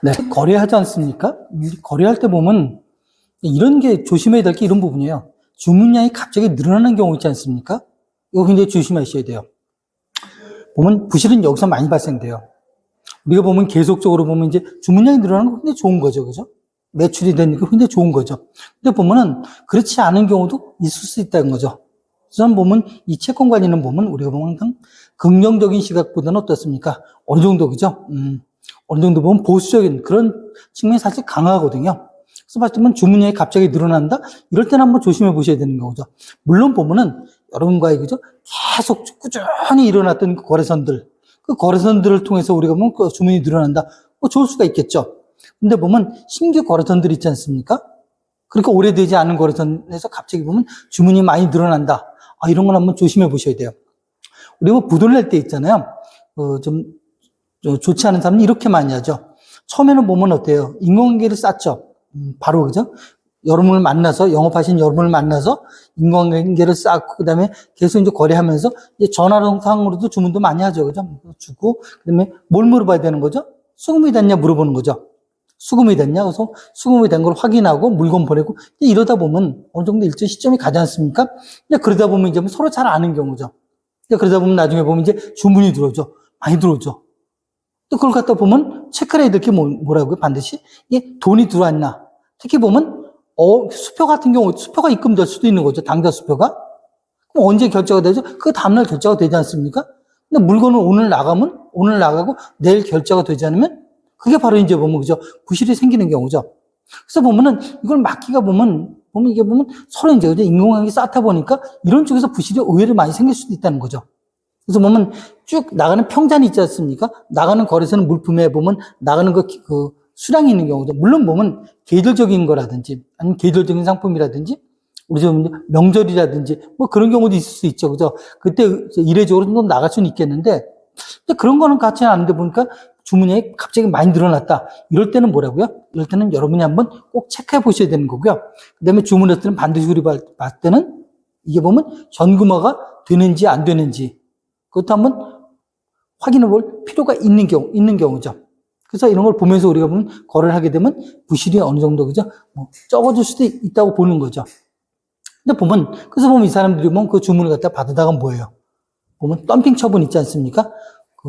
네, 거래하지 않습니까? 거래할 때 보면 이런 게 조심해야 될 게 이런 부분이에요. 주문량이 갑자기 늘어나는 경우 있지 않습니까? 이거 굉장히 조심하셔야 돼요. 보면 부실은 여기서 많이 발생돼요. 우리가 보면 계속적으로 보면 이제 주문량이 늘어나는 거 굉장히 좋은 거죠. 그죠? 매출이 되니까 굉장히 좋은 거죠. 근데 보면은 그렇지 않은 경우도 있을 수 있다는 거죠. 저는 보면 이 채권 관리는 보면 우리가 보면 긍정적인 시각보다는 어떻습니까? 어느 정도, 그죠? 어느 정도 보면 보수적인 그런 측면이 사실 강하거든요. 그래서 봤을 때 주문량이 갑자기 늘어난다? 이럴 때는 한번 조심해 보셔야 되는 거죠. 물론 보면은 여러분과의 그죠? 계속 꾸준히 일어났던 그 거래선들, 그 거래선들을 통해서 우리가 보면 그 주문이 늘어난다? 좋을 수가 있겠죠. 근데 보면 신규 거래선들 있지 않습니까? 그러니까 오래되지 않은 거래선에서 갑자기 보면 주문이 많이 늘어난다. 이런 건 한번 조심해 보셔야 돼요. 우리가 뭐 부도를 낼 때 있잖아요. 좀 좋지 않은 사람은 이렇게 많이 하죠. 처음에는 보면 어때요? 인간관계를 쌓죠. 바로 그죠? 여러분을 만나서, 영업하신 여러분을 만나서 인간관계를 쌓고, 그 다음에 계속 이제 거래하면서 이제 전화상으로도 주문도 많이 하죠. 그죠? 주고, 그 다음에 뭘 물어봐야 되는 거죠? 수금이 됐냐 물어보는 거죠. 수금이 됐냐? 그래서 수금이 된 걸 확인하고 물건 보내고, 이러다 보면 어느 정도 일정 시점이 가지 않습니까? 그러다 보면 이제 서로 잘 아는 경우죠. 그러다 보면 나중에 보면 이제 주문이 들어오죠. 많이 들어오죠. 또 그걸 갖다 보면 체크를 해야 될 게 뭐라고요? 반드시 이게 돈이 들어왔나. 특히 보면 수표 같은 경우 수표가 입금될 수도 있는 거죠. 당좌 수표가. 그럼 언제 결제가 되죠? 그 다음날 결제가 되지 않습니까? 근데 물건은 오늘 나가면 오늘 나가고 내일 결제가 되지 않으면 그게 바로 이제 보면 그죠? 부실이 생기는 경우죠. 그래서 보면은 이걸 막기가 보면 이게 보면 서로 이제 인공관계 쌓다 보니까 이런 쪽에서 부실이 의외로 많이 생길 수도 있다는 거죠. 그래서 보면 쭉 나가는 평잔이 있지 않습니까? 나가는 거래소는 물품에 보면 나가는 그 수량이 있는 경우도 물론 보면 계절적인 거라든지 아니면 계절적인 상품이라든지 우리 좀 명절이라든지 뭐 그런 경우도 있을 수 있죠. 그죠? 그때 이례적으로 좀 나갈 수는 있겠는데 근데 그런 거는 같이 않은데 보니까 주문량이 갑자기 많이 늘어났다. 이럴 때는 뭐라고요? 이럴 때는 여러분이 한번 꼭 체크해 보셔야 되는 거고요. 그 다음에 주문했을 때는 반드시 우리 봤을 때는 이게 보면 현금화가 되는지 안 되는지 그것도 한번 확인해 볼 필요가 있는 경우죠. 그래서 이런 걸 보면서 우리가 보면 거래를 하게 되면 부실이 어느 정도, 그죠? 적어질 수도 있다고 보는 거죠. 근데 그래서 보면 이 사람들이 보면 그 주문을 갖다 받으다가 뭐예요? 보면 덤핑 처분 있지 않습니까?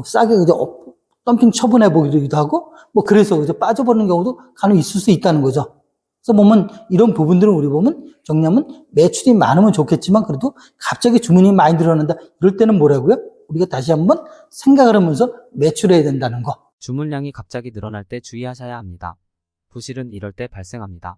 싸게, 그죠? 덤핑 처분해 보기도 하고, 그래서, 그죠? 빠져버리는 경우도 간혹 있을 수 있다는 거죠. 그래서 보면 이런 부분들은 우리 보면 정리하면 매출이 많으면 좋겠지만 그래도 갑자기 주문이 많이 늘어난다. 이럴 때는 뭐라고요? 우리가 다시 한번 생각을 하면서 매출해야 된다는 거. 주문량이 갑자기 늘어날 때 주의하셔야 합니다. 부실은 이럴 때 발생합니다.